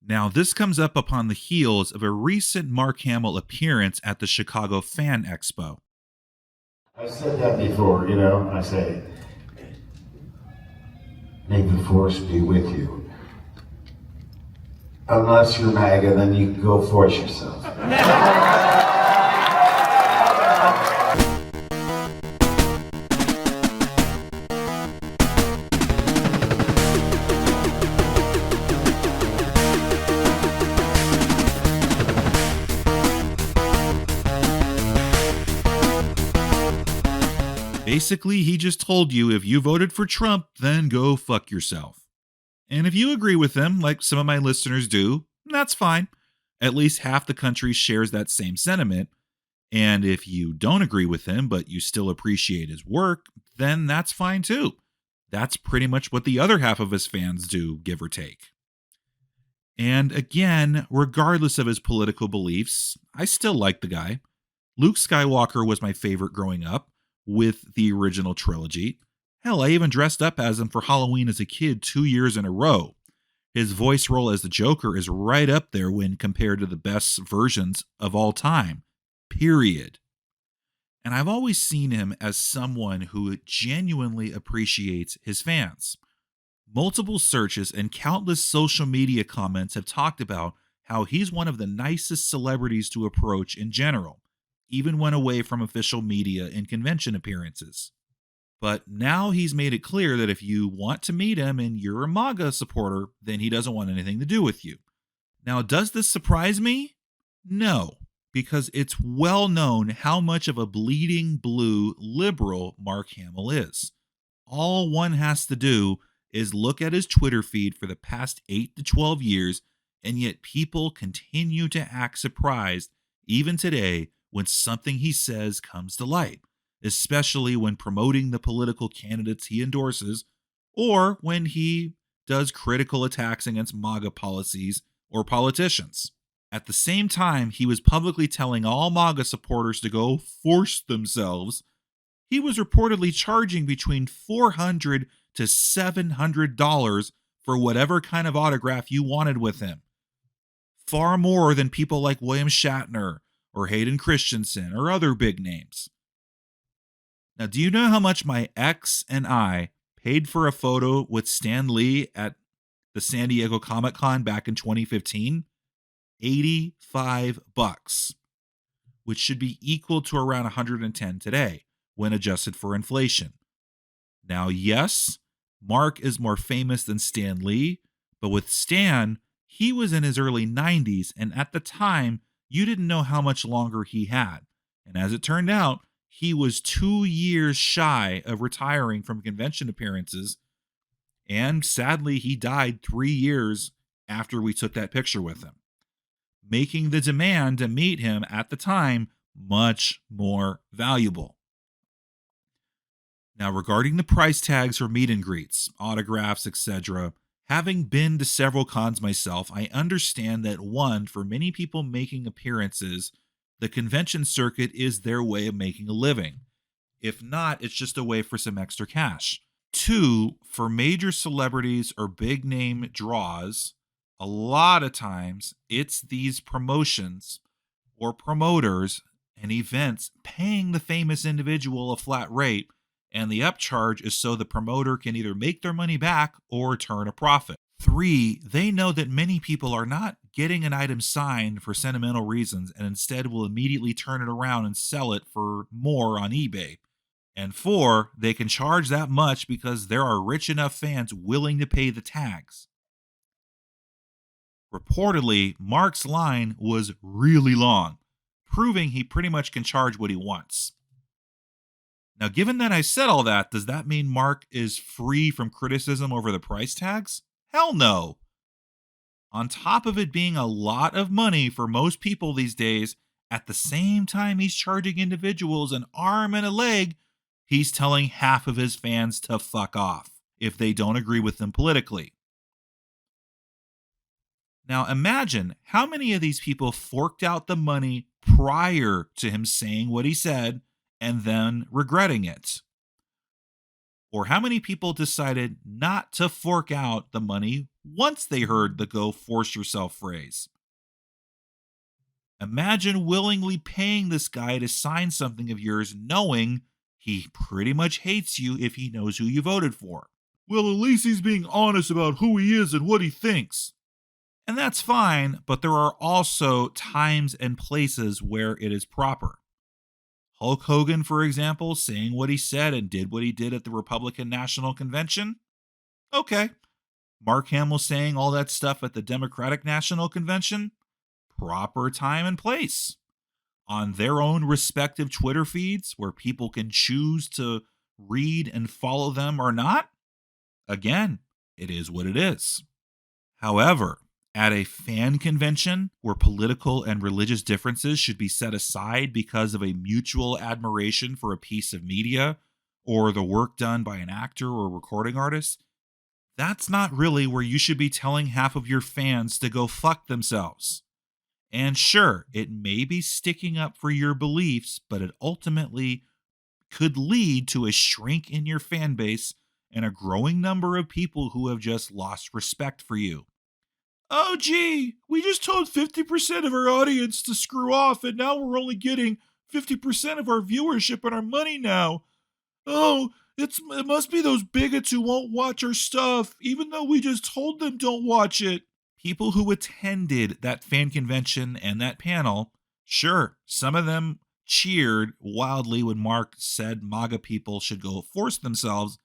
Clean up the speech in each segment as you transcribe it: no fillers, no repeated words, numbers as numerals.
Now, this comes up upon the heels of a recent Mark Hamill appearance at the Chicago Fan Expo. I've said that before, you know. I say, may the force be with you. Unless you're MAGA, then you can go force yourself. Basically, he just told you if you voted for Trump, then go fuck yourself. And if you agree with him, like some of my listeners do, that's fine. At least half the country shares that same sentiment. And if you don't agree with him, but you still appreciate his work, then that's fine too. That's pretty much what the other half of his fans do, give or take. And again, regardless of his political beliefs, I still like the guy. Luke Skywalker was my favorite growing up with the original trilogy. Hell, I even dressed up as him for Halloween as a kid 2 years in a row. His voice role as the Joker is right up there when compared to the best versions of all time. Period. And I've always seen him as someone who genuinely appreciates his fans. Multiple searches and countless social media comments have talked about how he's one of the nicest celebrities to approach in general, even when away from official media and convention appearances. But now he's made it clear that if you want to meet him and you're a MAGA supporter, then he doesn't want anything to do with you. Now, does this surprise me? No, because it's well known how much of a bleeding blue liberal Mark Hamill is. All one has to do is look at his Twitter feed for the past 8 to 12 years, and yet people continue to act surprised, even today, when something he says comes to light, especially when promoting the political candidates he endorses, or when he does critical attacks against MAGA policies or politicians. At the same time, he was publicly telling all MAGA supporters to go force themselves. He was reportedly charging between $400 to $700 for whatever kind of autograph you wanted with him. Far more than people like William Shatner or Hayden Christensen or other big names. Now, do you know how much my ex and I paid for a photo with Stan Lee at the San Diego Comic-Con back in 2015? $85, which should be equal to around $110 today when adjusted for inflation. Now, yes, Mark is more famous than Stan Lee, but with Stan, he was in his early 90s, and at the time, you didn't know how much longer he had. And as it turned out, he was 2 years shy of retiring from convention appearances, and sadly, he died 3 years after we took that picture with him, making the demand to meet him at the time much more valuable. Now, regarding the price tags for meet and greets, autographs, etc., having been to several cons myself, I understand that one, for many people making appearances, the convention circuit is their way of making a living. If not, it's just a way for some extra cash. Two, for major celebrities or big name draws, a lot of times it's these promotions or promoters and events paying the famous individual a flat rate, and the upcharge is so the promoter can either make their money back or turn a profit. Three, they know that many people are not getting an item signed for sentimental reasons and instead will immediately turn it around and sell it for more on eBay. And four, they can charge that much because there are rich enough fans willing to pay the tags. Reportedly, Mark's line was really long, proving he pretty much can charge what he wants. Now, given that I said all that, does that mean Mark is free from criticism over the price tags? Hell no. On top of it being a lot of money for most people these days, at the same time he's charging individuals an arm and a leg, he's telling half of his fans to fuck off if they don't agree with him politically. Now imagine how many of these people forked out the money prior to him saying what he said and then regretting it. Or how many people decided not to fork out the money once they heard the go force yourself phrase? Imagine willingly paying this guy to sign something of yours knowing he pretty much hates you if he knows who you voted for. Well, at least he's being honest about who he is and what he thinks. And that's fine, but there are also times and places where it is proper. Hulk Hogan, for example, saying what he said and did what he did at the Republican National Convention? Okay. Mark Hamill saying all that stuff at the Democratic National Convention? Proper time and place. On their own respective Twitter feeds where people can choose to read and follow them or not? Again, it is what it is. However, at a fan convention where political and religious differences should be set aside because of a mutual admiration for a piece of media or the work done by an actor or recording artist, that's not really where you should be telling half of your fans to go fuck themselves. And sure, it may be sticking up for your beliefs, but it ultimately could lead to a shrink in your fan base and a growing number of people who have just lost respect for you. Oh, gee, we just told 50% of our audience to screw off, and now we're only getting 50% of our viewership and our money now. Oh, it must be those bigots who won't watch our stuff, even though we just told them don't watch it. People who attended that fan convention and that panel, sure, some of them cheered wildly when Mark said MAGA people should go force themselves,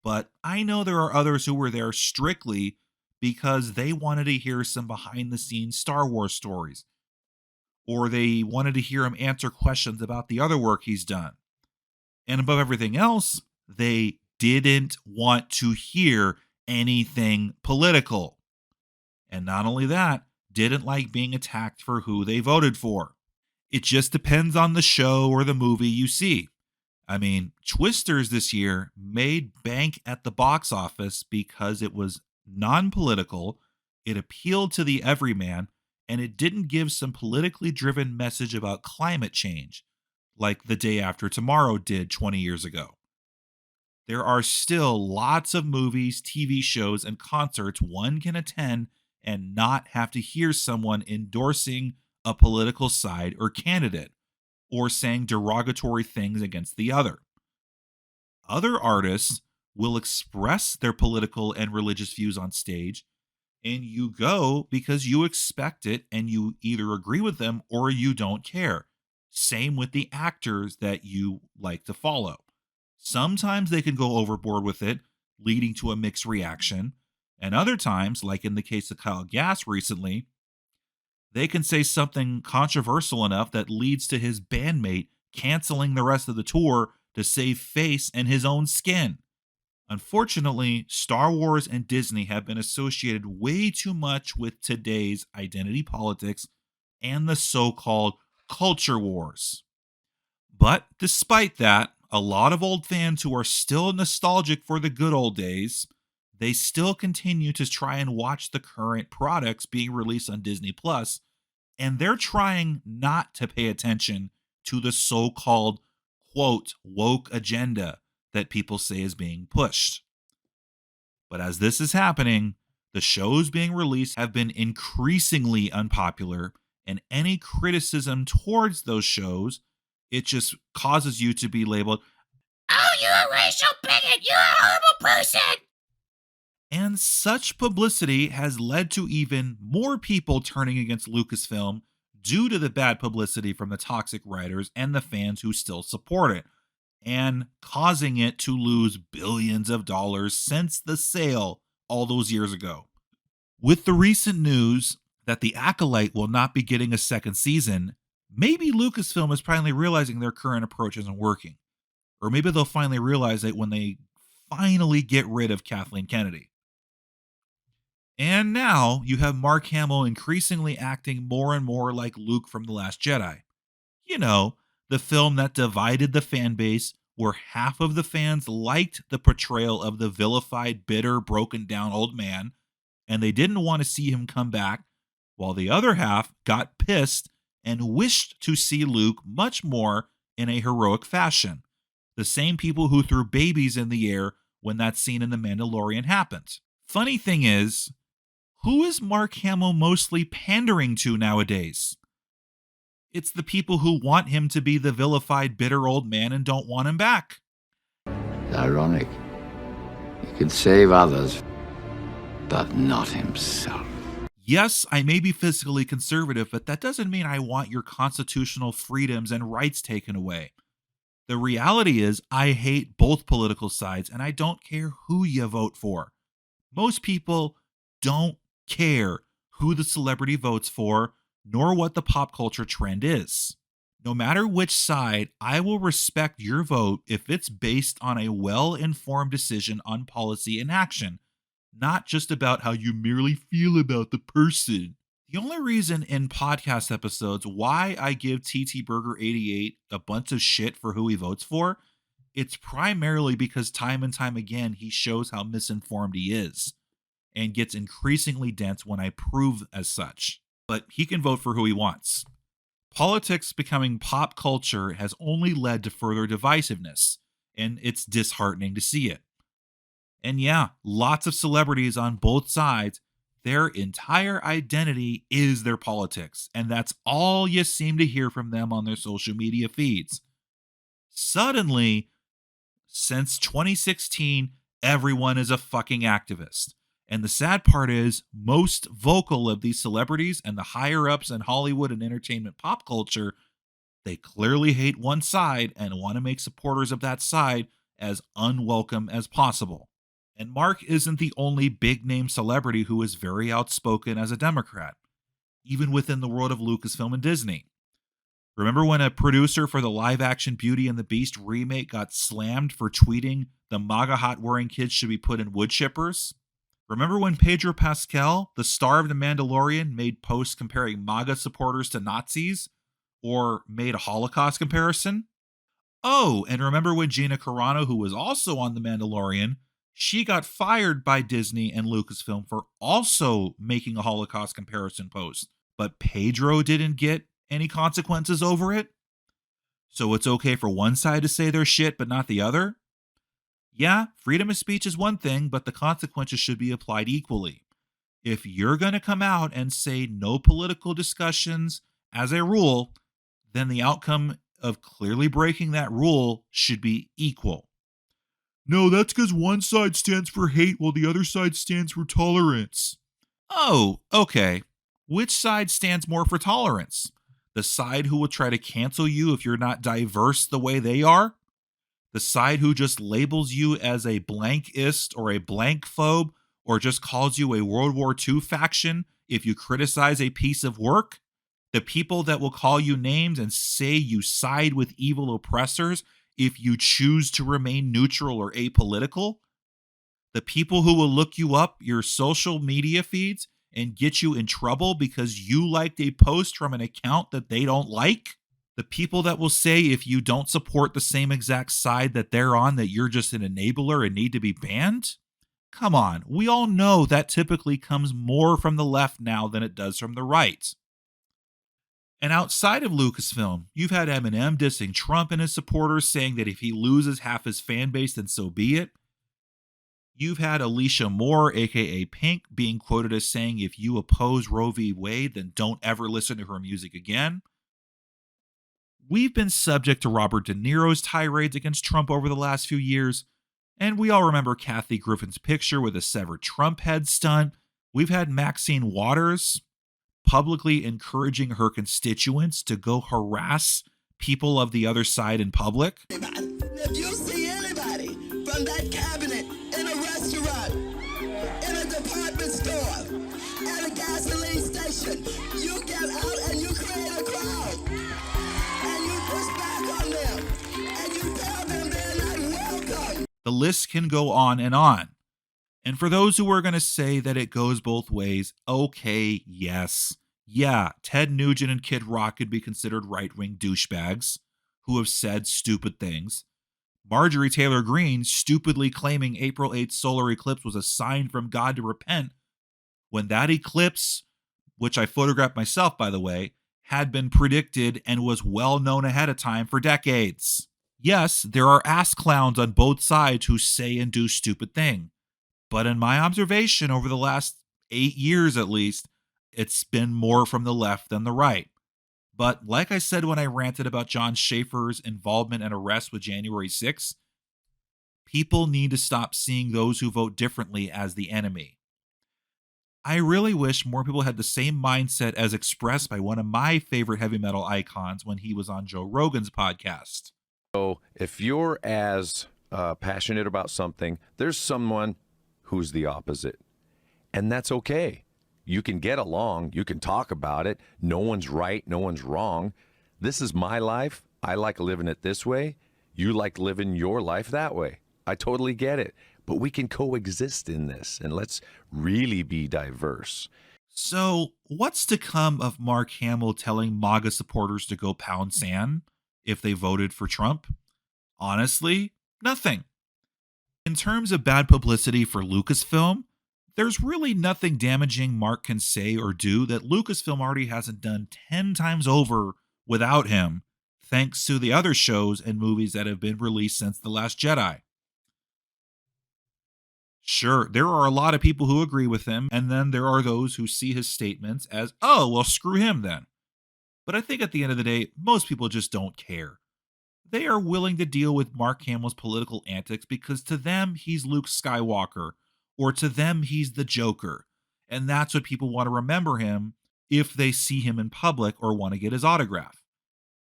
but I know there are others who were there strictly because they wanted to hear some behind the scenes Star Wars stories, or they wanted to hear him answer questions about the other work he's done. And above everything else, they didn't want to hear anything political. And not only that, didn't like being attacked for who they voted for. It just depends on the show or the movie you see. I mean, Twisters this year made bank at the box office because it was non-political, it appealed to the everyman, and it didn't give some politically driven message about climate change, like The Day After Tomorrow did 20 years ago. There are still lots of movies, TV shows, and concerts one can attend and not have to hear someone endorsing a political side or candidate, or saying derogatory things against the other. Other artists will express their political and religious views on stage, and you go because you expect it and you either agree with them or you don't care. Same with the actors that you like to follow. Sometimes they can go overboard with it, leading to a mixed reaction, and other times, like in the case of Kyle Gass recently, they can say something controversial enough that leads to his bandmate canceling the rest of the tour to save face and his own skin. Unfortunately, Star Wars and Disney have been associated way too much with today's identity politics and the so-called culture wars. But despite that, a lot of old fans who are still nostalgic for the good old days, they still continue to try and watch the current products being released on Disney Plus, and they're trying not to pay attention to the so-called quote woke agenda that people say is being pushed. But as this is happening, the shows being released have been increasingly unpopular, and any criticism towards those shows, it just causes you to be labeled, "Oh, you're a racial bigot, you're a horrible person!" And such publicity has led to even more people turning against Lucasfilm due to the bad publicity from the toxic writers and the fans who still support it, and causing it to lose billions of dollars since the sale all those years ago. With the recent news that The Acolyte will not be getting a second season, maybe Lucasfilm is finally realizing their current approach isn't working. Or maybe they'll finally realize it when they finally get rid of Kathleen Kennedy. And now you have Mark Hamill increasingly acting more and more like Luke from The Last Jedi. You know, the film that divided the fan base, where half of the fans liked the portrayal of the vilified, bitter, broken down old man, and they didn't want to see him come back, while the other half got pissed and wished to see Luke much more in a heroic fashion. The same people who threw babies in the air when that scene in The Mandalorian happened. Funny thing is, who is Mark Hamill mostly pandering to nowadays? It's the people who want him to be the vilified, bitter old man and don't want him back. It's ironic. He could save others, but not himself. Yes, I may be fiscally conservative, but that doesn't mean I want your constitutional freedoms and rights taken away. The reality is, I hate both political sides, and I don't care who you vote for. Most people don't care who the celebrity votes for, nor what the pop culture trend is. No matter which side, I will respect your vote if it's based on a well-informed decision on policy and action, not just about how you merely feel about the person. The only reason in podcast episodes why I give TT Burger 88 a bunch of shit for who he votes for, it's primarily because time and time again he shows how misinformed he is and gets increasingly dense when I prove as such. But he can vote for who he wants. Politics becoming pop culture has only led to further divisiveness, and it's disheartening to see it. And yeah, lots of celebrities on both sides, their entire identity is their politics, and that's all you seem to hear from them on their social media feeds. Suddenly, since 2016, everyone is a fucking activist. And the sad part is, most vocal of these celebrities and the higher-ups in Hollywood and entertainment pop culture, they clearly hate one side and want to make supporters of that side as unwelcome as possible. And Mark isn't the only big-name celebrity who is very outspoken as a Democrat, even within the world of Lucasfilm and Disney. Remember when a producer for the live-action Beauty and the Beast remake got slammed for tweeting the MAGA hat-wearing kids should be put in wood chippers? Remember when Pedro Pascal, the star of The Mandalorian, made posts comparing MAGA supporters to Nazis? Or made a Holocaust comparison? Oh, and remember when Gina Carano, who was also on The Mandalorian, she got fired by Disney and Lucasfilm for also making a Holocaust comparison post, but Pedro didn't get any consequences over it? So it's okay for one side to say their shit, but not the other? Yeah, freedom of speech is one thing, but the consequences should be applied equally. If you're going to come out and say no political discussions as a rule, then the outcome of clearly breaking that rule should be equal. No, that's because one side stands for hate while the other side stands for tolerance. Oh, okay. Which side stands more for tolerance? The side who will try to cancel you if you're not diverse the way they are? The side who just labels you as a blankist or a blankphobe or just calls you a World War II faction if you criticize a piece of work? The people that will call you names and say you side with evil oppressors if you choose to remain neutral or apolitical? The people who will look you up your social media feeds and get you in trouble because you liked a post from an account that they don't like? The people that will say if you don't support the same exact side that they're on that you're just an enabler and need to be banned? Come on, we all know that typically comes more from the left now than it does from the right. And outside of Lucasfilm, you've had Eminem dissing Trump and his supporters, saying that if he loses half his fan base, then so be it. You've had Alicia Moore, aka Pink, being quoted as saying if you oppose Roe v. Wade, then don't ever listen to her music again. We've been subject to Robert De Niro's tirades against Trump over the last few years, and we all remember Kathy Griffin's picture with a severed Trump head stunt. We've had Maxine Waters publicly encouraging her constituents to go harass people of the other side in public. If you see anybody from that cabinet in a restaurant, in a department store, at a gasoline station, you get out and you create a crowd. And you push back on them. And you tell them they're not welcome. The list can go on and on. And for those who are going to say that it goes both ways, okay, yes. Yeah, Ted Nugent and Kid Rock could be considered right-wing douchebags who have said stupid things. Marjorie Taylor Greene stupidly claiming April 8th solar eclipse was a sign from God to repent, when that eclipse, which I photographed myself, by the way, had been predicted and was well known ahead of time for decades. Yes, there are ass clowns on both sides who say and do stupid things. But in my observation over the last 8 years at least, it's been more from the left than the right. But like I said when I ranted about John Schaefer's involvement and arrest with January 6th, people need to stop seeing those who vote differently as the enemy. I really wish more people had the same mindset as expressed by one of my favorite heavy metal icons when he was on Joe Rogan's podcast. So if you're as passionate about something, there's someone who's the opposite. And that's okay. You can get along. You can talk about it. No one's right. No one's wrong. This is my life. I like living it this way. You like living your life that way. I totally get it. But we can coexist in this, and let's really be diverse. So, what's to come of Mark Hamill telling MAGA supporters to go pound sand if they voted for Trump? Honestly, nothing. In terms of bad publicity for Lucasfilm, there's really nothing damaging Mark can say or do that Lucasfilm already hasn't done 10 times over without him, thanks to the other shows and movies that have been released since The Last Jedi. Sure, there are a lot of people who agree with him, and then there are those who see his statements as, oh, well, screw him then. But I think at the end of the day, most people just don't care. They are willing to deal with Mark Hamill's political antics because to them, he's Luke Skywalker, or to them, he's the Joker. And that's what people want to remember him if they see him in public or want to get his autograph.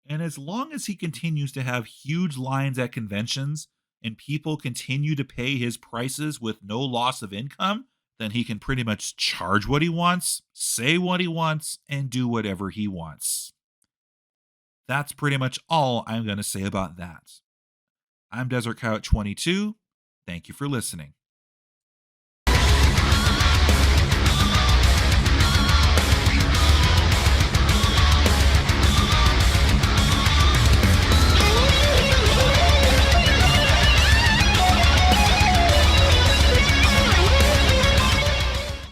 And as long as he continues to have huge lines at conventions and people continue to pay his prices with no loss of income, then he can pretty much charge what he wants, say what he wants, and do whatever he wants. That's pretty much all I'm going to say about that. I'm Desert Coyote 22. Thank you for listening.